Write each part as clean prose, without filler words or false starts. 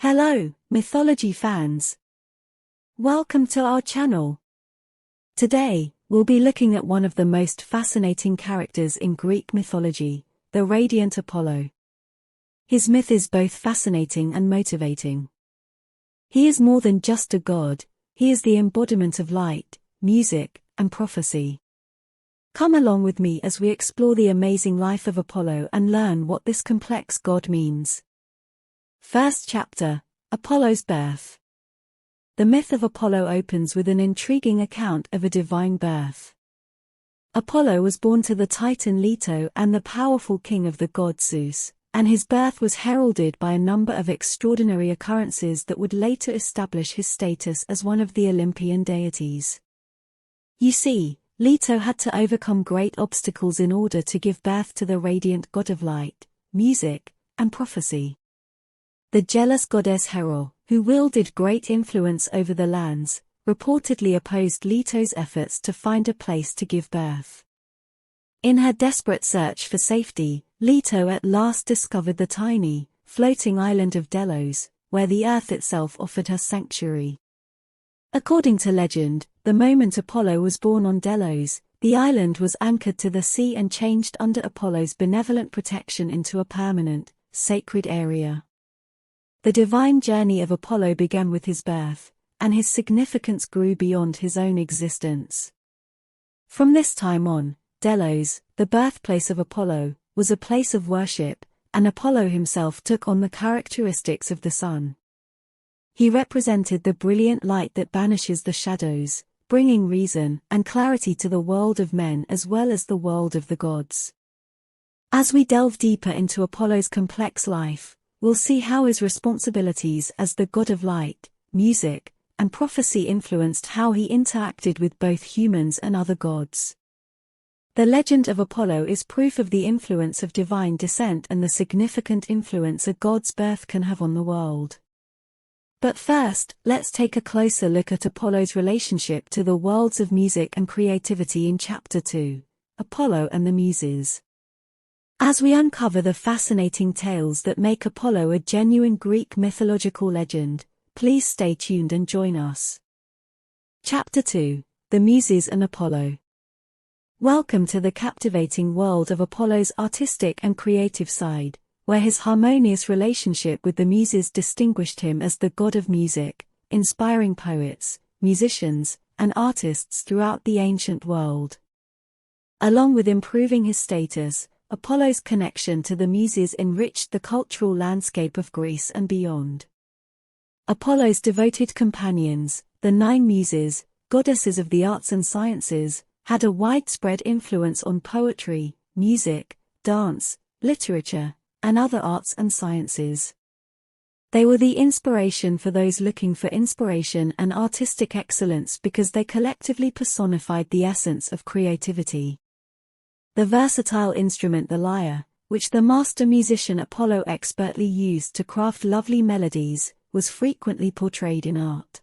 Hello, mythology fans. Welcome to our channel. Today, we'll be looking at one of the most fascinating characters in Greek mythology, the radiant Apollo. His myth is both fascinating and motivating. He is more than just a god, he is the embodiment of light, music, and prophecy. Come along with me as we explore the amazing life of Apollo and learn what this complex god means. First chapter, Apollo's birth. The myth of Apollo opens with an intriguing account of a divine birth. Apollo was born to the Titan Leto and the powerful king of the god Zeus, and his birth was heralded by a number of extraordinary occurrences that would later establish his status as one of the Olympian deities. You see, Leto had to overcome great obstacles in order to give birth to the radiant god of light, music, and prophecy. The jealous goddess Hera, who wielded great influence over the lands, reportedly opposed Leto's efforts to find a place to give birth. In her desperate search for safety, Leto at last discovered the tiny, floating island of Delos, where the earth itself offered her sanctuary. According to legend, the moment Apollo was born on Delos, the island was anchored to the sea and changed under Apollo's benevolent protection into a permanent, sacred area. The divine journey of Apollo began with his birth, and his significance grew beyond his own existence. From this time on, Delos, the birthplace of Apollo, was a place of worship, and Apollo himself took on the characteristics of the sun. He represented the brilliant light that banishes the shadows, bringing reason and clarity to the world of men as well as the world of the gods. As we delve deeper into Apollo's complex life, we'll see how his responsibilities as the god of light, music, and prophecy influenced how he interacted with both humans and other gods. The legend of Apollo is proof of the influence of divine descent and the significant influence a god's birth can have on the world. But first, let's take a closer look at Apollo's relationship to the worlds of music and creativity in Chapter 2, Apollo and the Muses. As we uncover the fascinating tales that make Apollo a genuine Greek mythological legend, please stay tuned and join us. Chapter 2, The Muses and Apollo. Welcome to the captivating world of Apollo's artistic and creative side, where his harmonious relationship with the Muses distinguished him as the god of music, inspiring poets, musicians, and artists throughout the ancient world. Along with improving his status, Apollo's connection to the Muses enriched the cultural landscape of Greece and beyond. Apollo's devoted companions, the 9 Muses, goddesses of the arts and sciences, had a widespread influence on poetry, music, dance, literature, and other arts and sciences. They were the inspiration for those looking for inspiration and artistic excellence because they collectively personified the essence of creativity. The versatile instrument the lyre, which the master musician Apollo expertly used to craft lovely melodies, was frequently portrayed in art.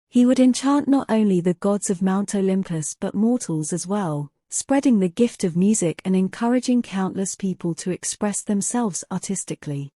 He would enchant not only the gods of Mount Olympus but mortals as well, spreading the gift of music and encouraging countless people to express themselves artistically.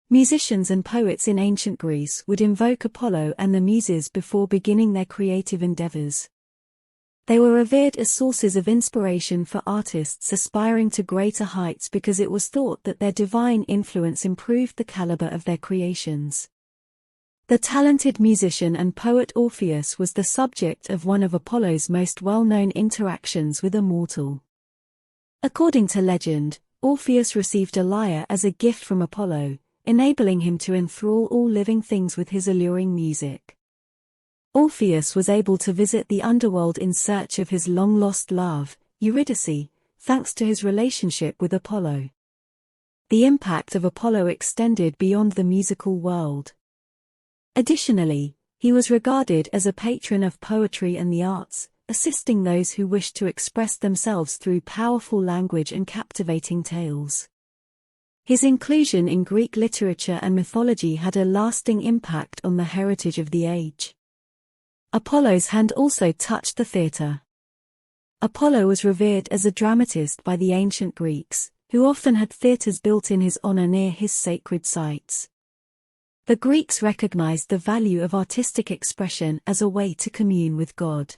Musicians and poets in ancient Greece would invoke Apollo and the Muses before beginning their creative endeavors. They were revered as sources of inspiration for artists aspiring to greater heights because it was thought that their divine influence improved the caliber of their creations. The talented musician and poet Orpheus was the subject of one of Apollo's most well-known interactions with a mortal. According to legend, Orpheus received a lyre as a gift from Apollo, enabling him to enthrall all living things with his alluring music. Orpheus was able to visit the underworld in search of his long-lost love, Eurydice, thanks to his relationship with Apollo. The impact of Apollo extended beyond the musical world. Additionally, he was regarded as a patron of poetry and the arts, assisting those who wished to express themselves through powerful language and captivating tales. His inclusion in Greek literature and mythology had a lasting impact on the heritage of the age. Apollo's hand also touched the theatre. Apollo was revered as a dramatist by the ancient Greeks, who often had theatres built in his honor near his sacred sites. The Greeks recognized the value of artistic expression as a way to commune with God.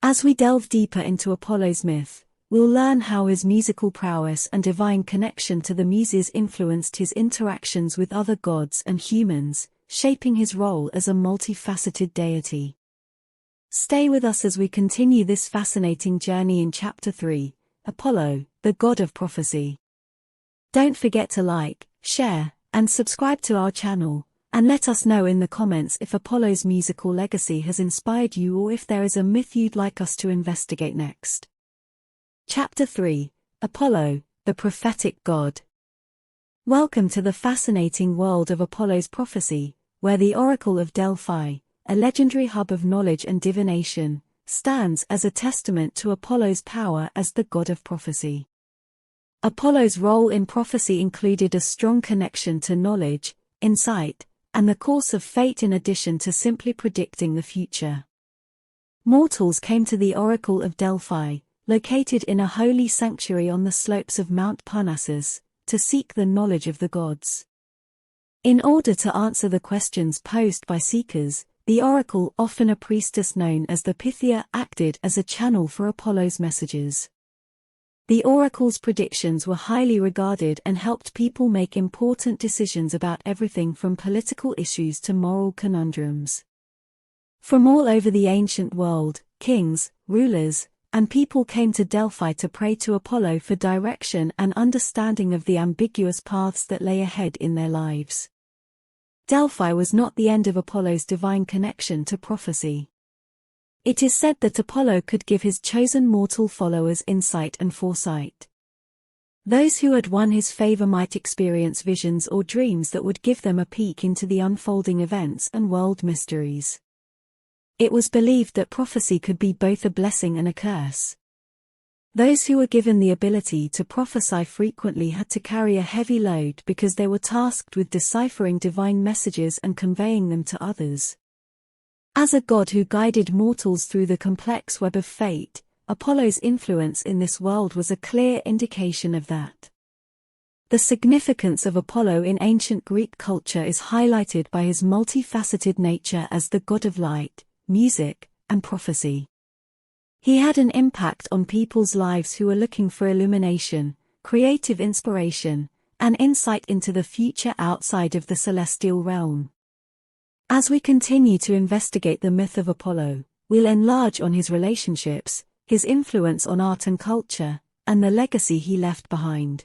As we delve deeper into Apollo's myth, we'll learn how his musical prowess and divine connection to the Muses influenced his interactions with other gods and humans, shaping his role as a multifaceted deity. Stay with us as we continue this fascinating journey in Chapter 3, Apollo, the God of Prophecy. Don't forget to like, share, and subscribe to our channel, and let us know in the comments if Apollo's musical legacy has inspired you or if there is a myth you'd like us to investigate next. Chapter 3, Apollo, the Prophetic God. Welcome to the fascinating world of Apollo's prophecy, where the Oracle of Delphi, a legendary hub of knowledge and divination, stands as a testament to Apollo's power as the god of prophecy. Apollo's role in prophecy included a strong connection to knowledge, insight, and the course of fate in addition to simply predicting the future. Mortals came to the Oracle of Delphi, located in a holy sanctuary on the slopes of Mount Parnassus, to seek the knowledge of the gods. In order to answer the questions posed by seekers, the oracle, often a priestess known as the Pythia, acted as a channel for Apollo's messages. The oracle's predictions were highly regarded and helped people make important decisions about everything from political issues to moral conundrums. From all over the ancient world, kings, rulers, and people came to Delphi to pray to Apollo for direction and understanding of the ambiguous paths that lay ahead in their lives. Delphi was not the end of Apollo's divine connection to prophecy. It is said that Apollo could give his chosen mortal followers insight and foresight. Those who had won his favor might experience visions or dreams that would give them a peek into the unfolding events and world mysteries. It was believed that prophecy could be both a blessing and a curse. Those who were given the ability to prophesy frequently had to carry a heavy load because they were tasked with deciphering divine messages and conveying them to others. As a god who guided mortals through the complex web of fate, Apollo's influence in this world was a clear indication of that. The significance of Apollo in ancient Greek culture is highlighted by his multifaceted nature as the god of light, music, and prophecy. He had an impact on people's lives who were looking for illumination, creative inspiration, and insight into the future outside of the celestial realm. As we continue to investigate the myth of Apollo, we'll enlarge on his relationships, his influence on art and culture, and the legacy he left behind.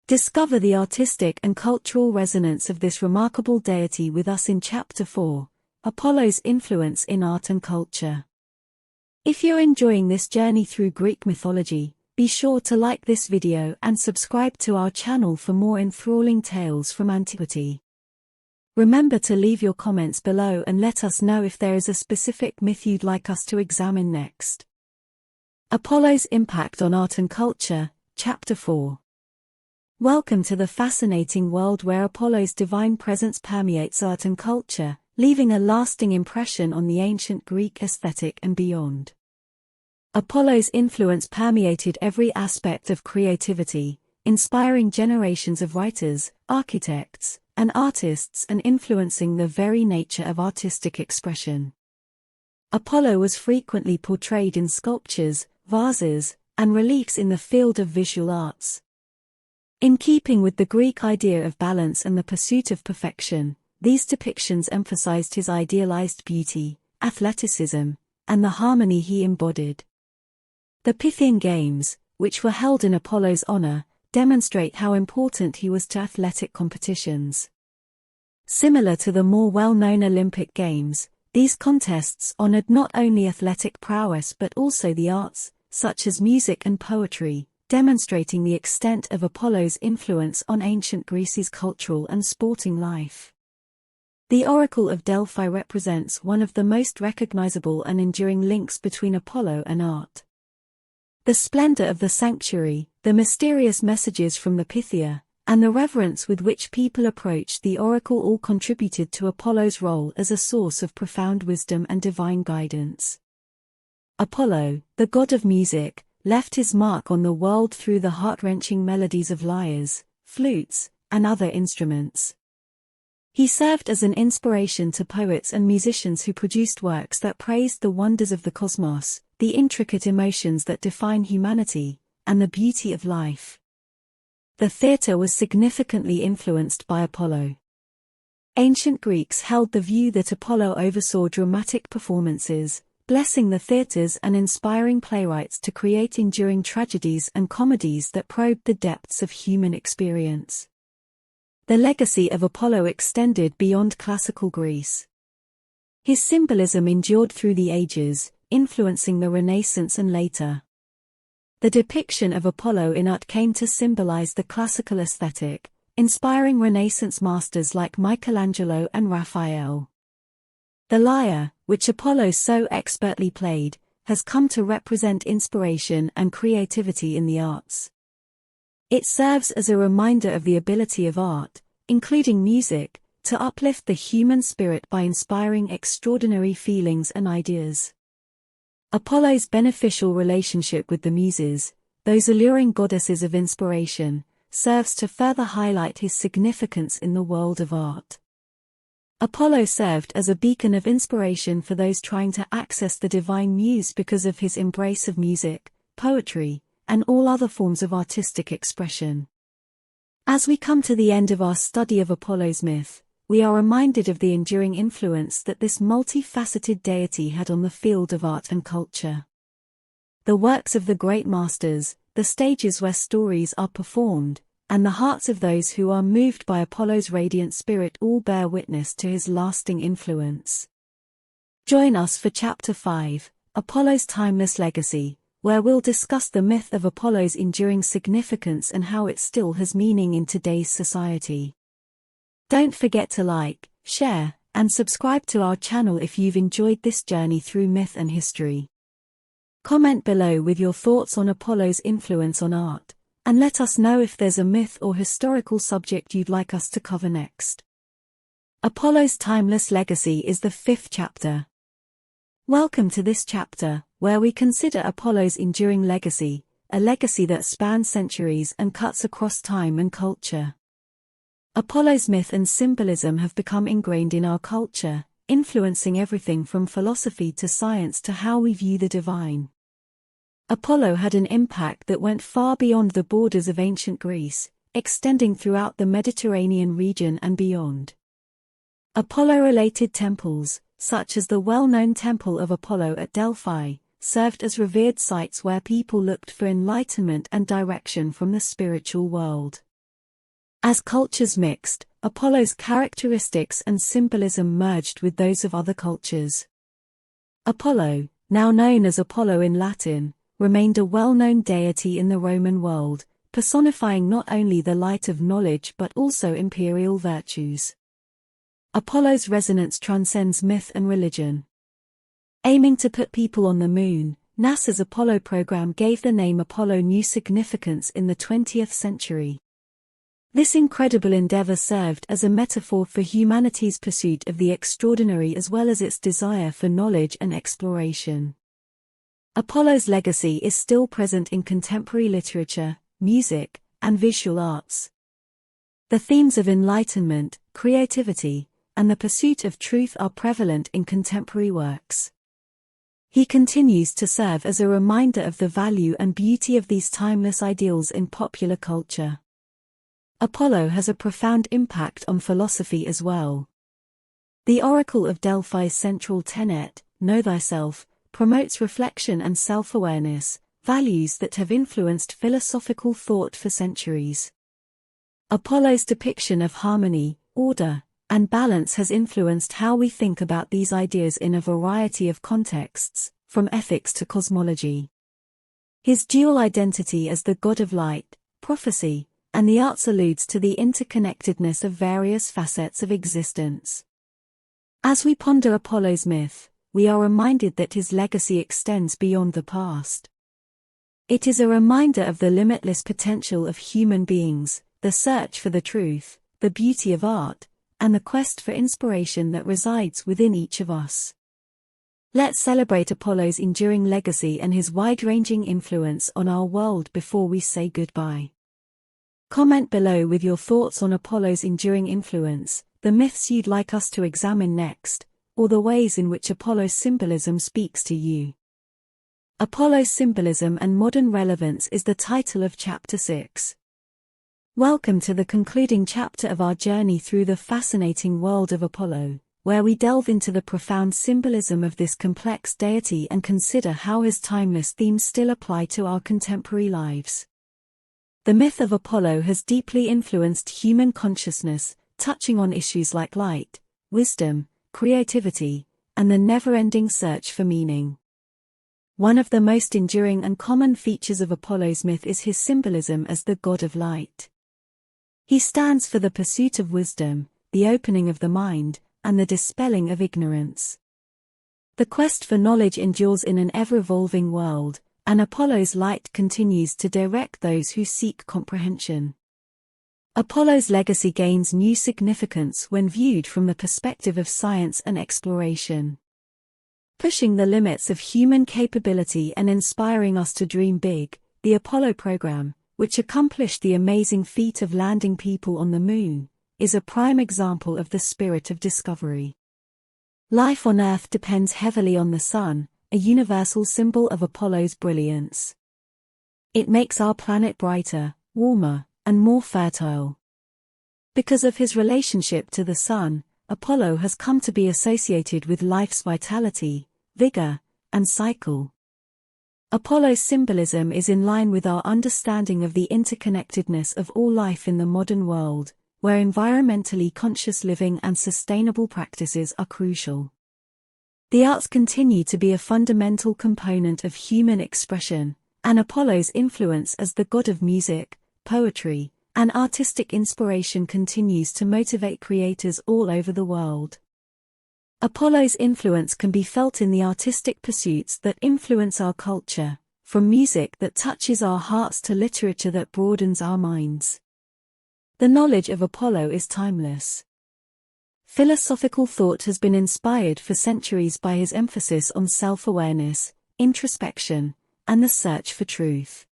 Discover the artistic and cultural resonance of this remarkable deity with us in Chapter 4, Apollo's Influence in Art and Culture. If you're enjoying this journey through Greek mythology, be sure to like this video and subscribe to our channel for more enthralling tales from antiquity. Remember to leave your comments below and let us know if there is a specific myth you'd like us to examine next. Apollo's Impact on Art and Culture, Chapter 4. Welcome to the fascinating world where Apollo's divine presence permeates art and culture, leaving a lasting impression on the ancient Greek aesthetic and beyond. Apollo's influence permeated every aspect of creativity, inspiring generations of writers, architects, and artists and influencing the very nature of artistic expression. Apollo was frequently portrayed in sculptures, vases, and reliefs in the field of visual arts. In keeping with the Greek idea of balance and the pursuit of perfection, these depictions emphasized his idealized beauty, athleticism, and the harmony he embodied. The Pythian Games, which were held in Apollo's honor, demonstrate how important he was to athletic competitions. Similar to the more well-known Olympic Games, these contests honored not only athletic prowess but also the arts, such as music and poetry, demonstrating the extent of Apollo's influence on ancient Greece's cultural and sporting life. The Oracle of Delphi represents one of the most recognizable and enduring links between Apollo and art. The splendor of the sanctuary, the mysterious messages from the Pythia, and the reverence with which people approached the oracle all contributed to Apollo's role as a source of profound wisdom and divine guidance. Apollo, the god of music, left his mark on the world through the heart-wrenching melodies of lyres, flutes, and other instruments. He served as an inspiration to poets and musicians who produced works that praised the wonders of the cosmos, the intricate emotions that define humanity, and the beauty of life. The theatre was significantly influenced by Apollo. Ancient Greeks held the view that Apollo oversaw dramatic performances, blessing the theatres and inspiring playwrights to create enduring tragedies and comedies that probed the depths of human experience. The legacy of Apollo extended beyond classical Greece. His symbolism endured through the ages, influencing the Renaissance and later. The depiction of Apollo in art came to symbolize the classical aesthetic, inspiring Renaissance masters like Michelangelo and Raphael. The lyre, which Apollo so expertly played, has come to represent inspiration and creativity in the arts. It serves as a reminder of the ability of art, including music, to uplift the human spirit by inspiring extraordinary feelings and ideas. Apollo's beneficial relationship with the Muses, those alluring goddesses of inspiration, serves to further highlight his significance in the world of art. Apollo served as a beacon of inspiration for those trying to access the divine muse because of his embrace of music, poetry, and all other forms of artistic expression. As we come to the end of our study of Apollo's myth, we are reminded of the enduring influence that this multifaceted deity had on the field of art and culture. The works of the great masters, the stages where stories are performed, and the hearts of those who are moved by Apollo's radiant spirit all bear witness to his lasting influence. Join us for Chapter 5, Apollo's Timeless Legacy, where we'll discuss the myth of Apollo's enduring significance and how it still has meaning in today's society. Don't forget to like, share, and subscribe to our channel if you've enjoyed this journey through myth and history. Comment below with your thoughts on Apollo's influence on art, and let us know if there's a myth or historical subject you'd like us to cover next. Apollo's Timeless Legacy is the 5th chapter. Welcome to this chapter, where we consider Apollo's enduring legacy, a legacy that spans centuries and cuts across time and culture. Apollo's myth and symbolism have become ingrained in our culture, influencing everything from philosophy to science to how we view the divine. Apollo had an impact that went far beyond the borders of ancient Greece, extending throughout the Mediterranean region and beyond. Apollo-related temples, such as the well-known Temple of Apollo at Delphi, served as revered sites where people looked for enlightenment and direction from the spiritual world. As cultures mixed, Apollo's characteristics and symbolism merged with those of other cultures. Apollo, now known as Apollo in Latin, remained a well-known deity in the Roman world, personifying not only the light of knowledge but also imperial virtues. Apollo's resonance transcends myth and religion. Aiming to put people on the moon, NASA's Apollo program gave the name Apollo new significance in the 20th century. This incredible endeavor served as a metaphor for humanity's pursuit of the extraordinary as well as its desire for knowledge and exploration. Apollo's legacy is still present in contemporary literature, music, and visual arts. The themes of enlightenment, creativity, and the pursuit of truth are prevalent in contemporary works. He continues to serve as a reminder of the value and beauty of these timeless ideals in popular culture. Apollo has a profound impact on philosophy as well. The Oracle of Delphi's central tenet, Know Thyself, promotes reflection and self-awareness, values that have influenced philosophical thought for centuries. Apollo's depiction of harmony, order, and balance has influenced how we think about these ideas in a variety of contexts, from ethics to cosmology. His dual identity as the god of light, prophecy, and the arts alludes to the interconnectedness of various facets of existence. As we ponder Apollo's myth, we are reminded that his legacy extends beyond the past. It is a reminder of the limitless potential of human beings, the search for the truth, the beauty of art, and the quest for inspiration that resides within each of us. Let's celebrate Apollo's enduring legacy and his wide-ranging influence on our world before we say goodbye. Comment below with your thoughts on Apollo's enduring influence, the myths you'd like us to examine next, or the ways in which Apollo's symbolism speaks to you. Apollo's Symbolism and Modern Relevance is the title of Chapter 6. Welcome to the concluding chapter of our journey through the fascinating world of Apollo, where we delve into the profound symbolism of this complex deity and consider how his timeless themes still apply to our contemporary lives. The myth of Apollo has deeply influenced human consciousness, touching on issues like light, wisdom, creativity, and the never-ending search for meaning. One of the most enduring and common features of Apollo's myth is his symbolism as the god of light. He stands for the pursuit of wisdom, the opening of the mind, and the dispelling of ignorance. The quest for knowledge endures in an ever-evolving world, and Apollo's light continues to direct those who seek comprehension. Apollo's legacy gains new significance when viewed from the perspective of science and exploration. Pushing the limits of human capability and inspiring us to dream big, the Apollo program, which accomplished the amazing feat of landing people on the moon, is a prime example of the spirit of discovery. Life on Earth depends heavily on the sun, a universal symbol of Apollo's brilliance. It makes our planet brighter, warmer, and more fertile. Because of his relationship to the sun, Apollo has come to be associated with life's vitality, vigor, and cycle. Apollo's symbolism is in line with our understanding of the interconnectedness of all life in the modern world, where environmentally conscious living and sustainable practices are crucial. The arts continue to be a fundamental component of human expression, and Apollo's influence as the god of music, poetry, and artistic inspiration continues to motivate creators all over the world. Apollo's influence can be felt in the artistic pursuits that influence our culture, from music that touches our hearts to literature that broadens our minds. The knowledge of Apollo is timeless. Philosophical thought has been inspired for centuries by his emphasis on self-awareness, introspection, and the search for truth.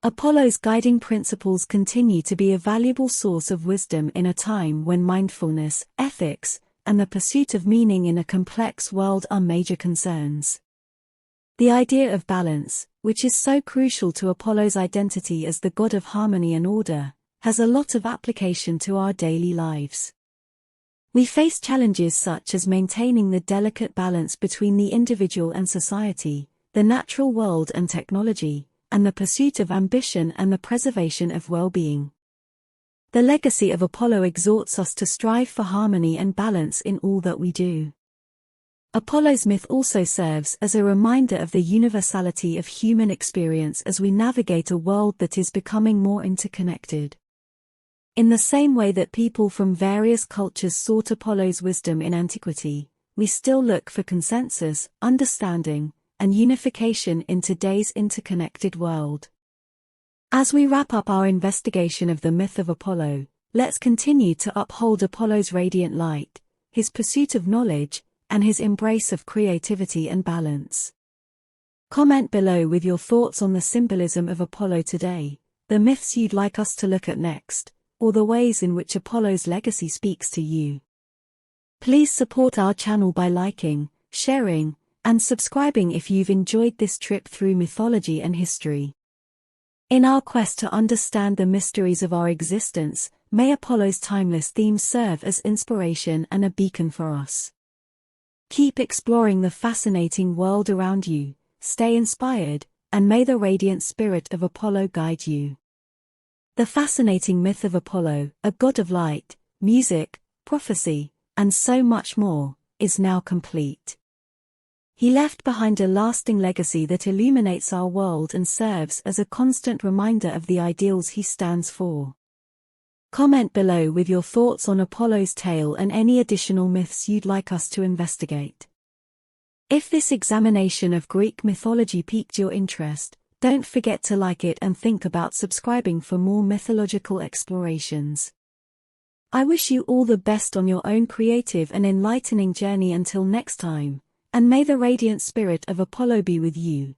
Apollo's guiding principles continue to be a valuable source of wisdom in a time when mindfulness, ethics, and the pursuit of meaning in a complex world are major concerns. The idea of balance, which is so crucial to Apollo's identity as the god of harmony and order, has a lot of application to our daily lives. We face challenges such as maintaining the delicate balance between the individual and society, the natural world and technology, and the pursuit of ambition and the preservation of well-being. The legacy of Apollo exhorts us to strive for harmony and balance in all that we do. Apollo's myth also serves as a reminder of the universality of human experience as we navigate a world that is becoming more interconnected. In the same way that people from various cultures sought Apollo's wisdom in antiquity, we still look for consensus, understanding, and unification in today's interconnected world. As we wrap up our investigation of the myth of Apollo, let's continue to uphold Apollo's radiant light, his pursuit of knowledge, and his embrace of creativity and balance. Comment below with your thoughts on the symbolism of Apollo today, the myths you'd like us to look at next, or the ways in which Apollo's legacy speaks to you. Please support our channel by liking, sharing, and subscribing if you've enjoyed this trip through mythology and history. In our quest to understand the mysteries of our existence, may Apollo's timeless themes serve as inspiration and a beacon for us. Keep exploring the fascinating world around you, stay inspired, and may the radiant spirit of Apollo guide you. The fascinating myth of Apollo, a god of light, music, prophecy, and so much more, is now complete. He left behind a lasting legacy that illuminates our world and serves as a constant reminder of the ideals he stands for. Comment below with your thoughts on Apollo's tale and any additional myths you'd like us to investigate. If this examination of Greek mythology piqued your interest, don't forget to like it and think about subscribing for more mythological explorations. I wish you all the best on your own creative and enlightening journey until next time, and may the radiant spirit of Apollo be with you.